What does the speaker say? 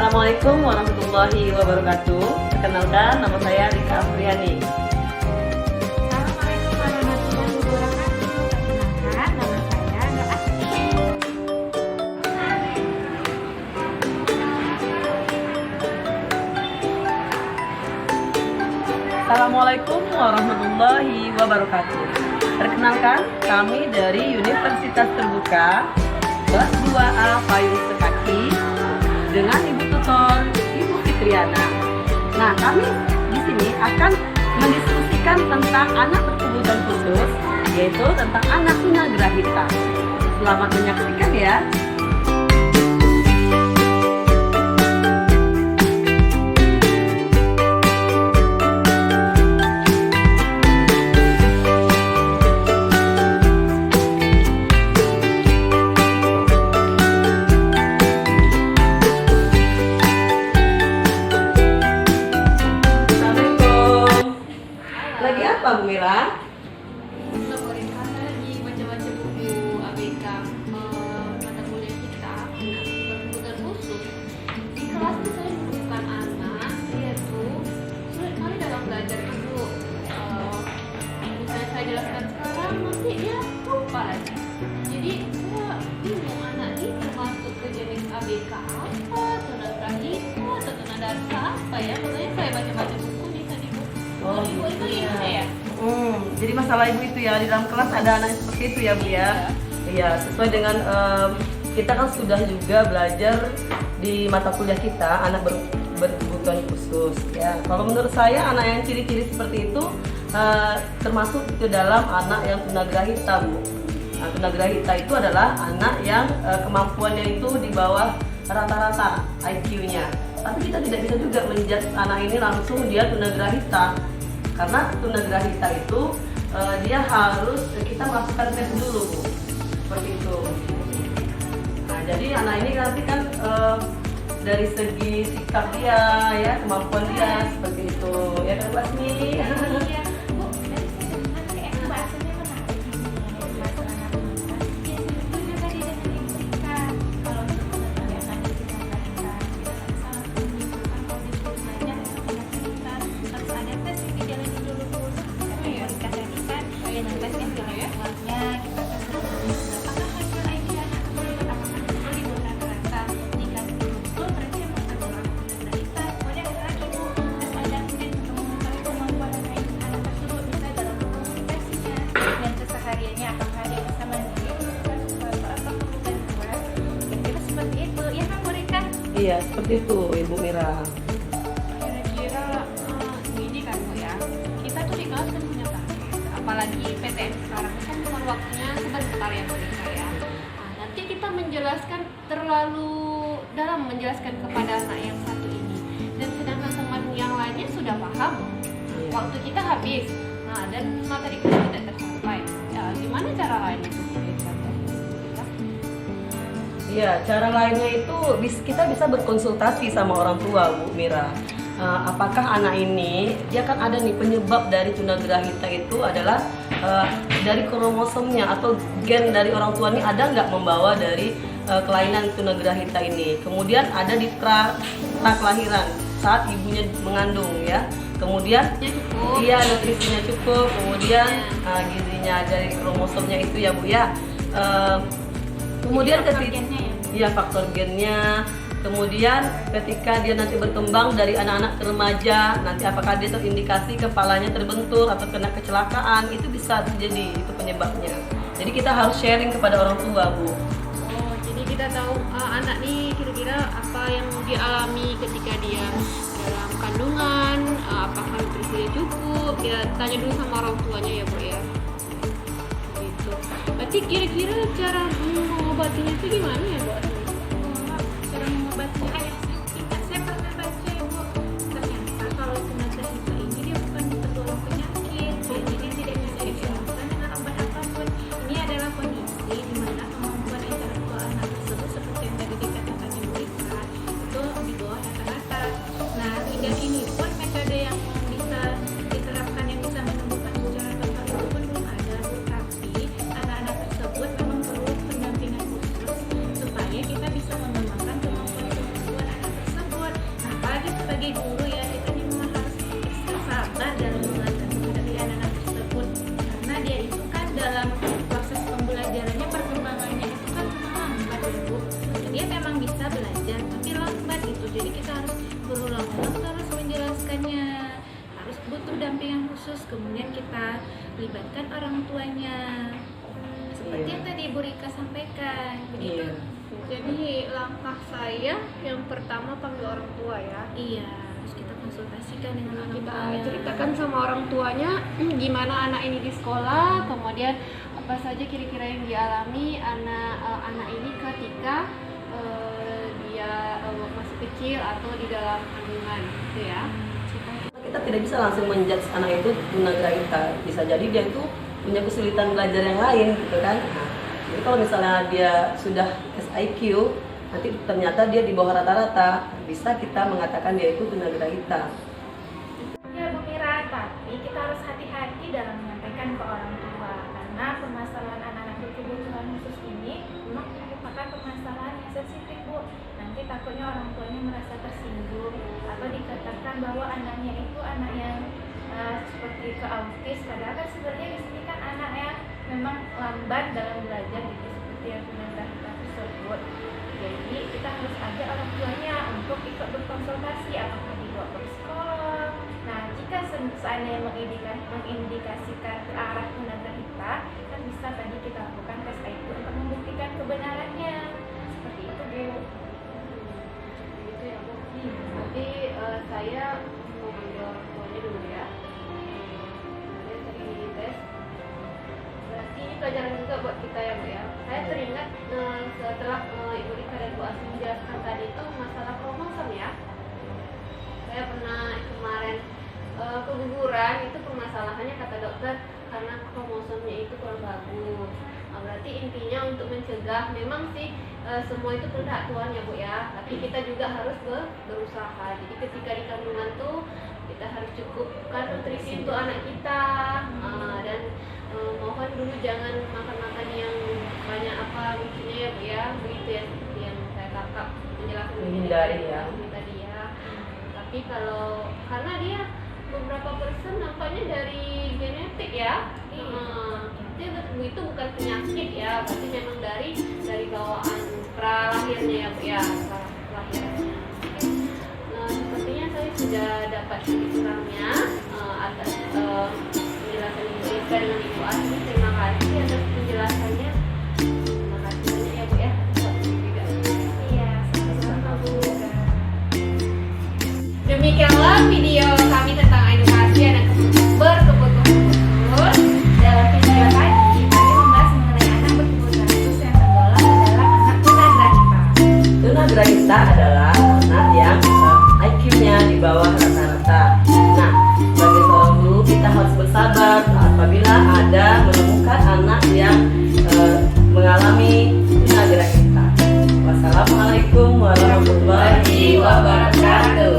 Assalamualaikum warahmatullahi wabarakatuh. Perkenalkan, nama saya Rika Afriani. Assalamualaikum warahmatullahi wabarakatuh. Perkenalkan, nama saya Nur Asti. Assalamualaikum warahmatullahi wabarakatuh. Perkenalkan, kami dari Universitas Terbuka kelas 2A Payung Sekaki dengan Ibu Tutor Ibu Fitriana. Nah, kami di sini akan mendiskusikan tentang anak berkebutuhan khusus, yaitu tentang anak tunagrahita. Selamat menyaksikan ya. Lagi apa, Bu Mira? Lagi baca-baca buku ABK mata kuliah kita berkebutuhan khusus. Di kelas itu saya menemukan anak dia tuh sulit sekali dalam belajar itu. Misalnya saya jelaskan sekarang nanti dia lupa lagi. Jadi saya bingung anak ini termasuk ke jenis ABK apa, tunagrahita atau tunadarsa apa ya? Makanya saya baca-baca buku bisa di buku. Oh, Ibu itu gimana ya? Jadi masalah Ibu itu ya, di dalam kelas ada anak seperti itu ya, Bu ya. Iya, sesuai dengan kita kan sudah juga belajar di mata kuliah kita anak berkebutuhan khusus ya. Kalau menurut saya anak yang ciri-ciri seperti itu termasuk ke dalam anak yang tunagrahita, Bu. Nah, tunagrahita itu adalah anak yang kemampuannya itu di bawah rata-rata IQ-nya. Tapi kita tidak bisa juga menjudge anak ini langsung dia tunagrahita. Karena tunagrahita itu dia harus kita masukkan tes dulu, Bu. Seperti itu. Nah, jadi anak ini nanti kan dari segi sikap dia ya, kemampuan dia seperti itu. Ya kan, Bu Asmi? Iya, Bu. Dari saya dengar kayak bahasanya menarik. Bahasa anak muda. Ya, sebetulnya tadi dengan Ibu Rika. Kalau untuk kebiasaan di kita kita sangat membutuhkan kondisinya kita harus ada tes yang dijalani dulu, Bu. Seperti Ibu Rika tadi kan, dengan tes yang dilakukannya kita tes dulu. Apakah hasil IQ anak tersebut apakah betul Ibu rata-rata? Jika betul berarti emang tergolong tunagrahita. Kemudian ada lagi, Bu, tes adaptif untuk mengetahui kemampuan anak tersebut misalnya dalam komunikasinya dan kesehariannya, apakah dia bisa mandiri melakukan sesuatu atau bukan buat. Kira-kira seperti itu, ya kan, Bu Rika? Iya, seperti itu, Ibu Mira. Kira-kira gini kan, Bu ya, kita tuh di kelas kan punya target, apalagi PTN sekarang kan cuma waktunya sebentar ya, Bu Rika ya. Nah, nanti kita menjelaskan terlalu dalam menjelaskan kepada anak yang satu ini, dan sedangkan teman yang lainnya sudah paham, waktu kita habis, nah dan materi kita tidak tersampai. Ya, gimana cara lain itu, Bu Rika? Iya, cara lainnya itu kita bisa berkonsultasi sama orang tua, Bu Mira. Apakah anak ini, dia kan ada nih penyebab dari tunagrahita itu adalah dari kromosomnya atau gen dari orang tua ini ada nggak membawa dari kelainan tunagrahita ini. Kemudian ada di pra kelahiran saat ibunya mengandung ya. Kemudian iya nutrisinya cukup, kemudian gizinya dari kromosomnya itu ya, Bu ya. Kemudian faktor gennya. Kemudian ketika dia nanti berkembang dari anak-anak ke remaja, nanti apakah dia terindikasi kepalanya terbentur atau kena kecelakaan, itu bisa terjadi, itu penyebabnya. Jadi kita harus sharing kepada orang tua, Bu. Oh, jadi kita tahu anak nih kira-kira apa yang dialami ketika dia dalam kandungan, apakah nutrisinya cukup, kita tanya dulu sama orang tuanya ya, Bu ya. Gitu. Berarti kira-kira cara mengobatinya itu gimana ya, Bu? Cara mengobatinya saya pernah baca ya, Bu. Ternyata kalau tunagrahita ini dia bukan tergolong penyakit, jadi dia tidak bisa disembuhkan dengan obat apapun. Ini adalah kondisi di mana kemampuan intelektual anak tersebut seperti yang tadi dikatakan Ibu Rika itu di bawah rata-rata. Nah, hingga kini pun metode yang bisa diterapkan yang bisa menyembuhkan secara total itu pun belum ada. Tapi anak-anak tersebut memang perlu pendampingan khusus supaya Jadi kita harus berulang-ulang terus menjelaskannya, harus butuh dampingan khusus. Kemudian kita libatkan orang tuanya, seperti yang tadi Bu Rika sampaikan. Begitu. Iya. Jadi langkah saya yang pertama panggil orang tua ya. Iya, harus kita konsultasikan dengan orang Kita tuanya. ceritakan sama orang tuanya gimana anak ini di sekolah, kemudian apa saja kira-kira yang dialami anak ini ketika dia masih kecil atau di dalam kandungan gitu ya. Kita tidak bisa langsung menjudge anak itu tunagrahita. Bisa jadi dia itu punya kesulitan belajar yang lain gitu kan. Nah, jadi kalau misalnya dia sudah SIQ, nanti ternyata dia di bawah rata-rata, bisa kita mengatakan dia itu tunagrahita. Ya Bu Mira, tapi kita harus hati-hati dalam menyampaikan ke orang tua karena permasalahan anak-anak berkebutuhan khusus ini memang merupakan permasalahan yang sensitif Bu. Nanti takutnya orang tuanya merasa tersinggung atau dikatakan bahwa anaknya itu anak yang seperti ke autis, padahal kan sebenarnya di sini kan anak yang memang lambat dalam belajar gitu, seperti yang tunagrahita tersebut. Jadi kita harus ajak orang tuanya untuk ikut berkonsultasi, apakah dibawa ke psikolog. Nah, jika seandainya mengindikasikan ke arah tunagrahita, kan bisa tadi kita lakukan tes IQ untuk membuktikan kebenarannya. Seperti itu Bu. Gitu ya Bu. Nanti saya mau manggil orang tuanya dulu ya. Kemudian tadi dites. Berarti ini pelajaran juga buat kita ya Bu ya. Saya teringat setelah Ibu Rika dan Bu Asmi menjelaskan tadi itu masalah kromosom ya. Saya pernah kemarin keguguran, itu permasalahannya kata dokter karena kromosomnya itu kurang bagus. Nah, berarti intinya untuk mencegah, memang sih semua itu kehendak Tuhan ya Bu ya, tapi kita juga harus berusaha. Jadi ketika di kandungan tuh kita harus cukupkan nutrisi untuk anak kita. Dan mohon dulu jangan makan yang banyak apa lucunya ya Bu ya, begitu ya, seperti yang saya kakak menjelaskan Menghindari ya. tadi ya. Tapi kalau karena dia beberapa persen nampaknya dari genetik ya. Itu bukan penyakit ya, berarti memang dari bawaan pralahirnya ya Bu ya, pralahirannya. Nah, sepertinya saya sudah dapat sedikit kurangnya atas penjelasan Ibu Rika dengan Ibu Asmi. Terima kasih atas penjelasannya. Terima kasih banyak ya Bu ya. Juga. Iya, sama-sama Bu. Demikianlah video kami tentang edukasi anak berkebutuhan khusus. Dalam video tadi, kami membahas mengenai anak berkebutuhan khusus yang tergolong adalah anak tunagrahita. Tunagrahita adalah anak yang IQ-nya di bawah rata-rata. Nah, sebagai seorang guru kita harus bersabar apabila ada menemukan anak yang mengalami tunagrahita. Wassalamualaikum warahmatullahi wabarakatuh.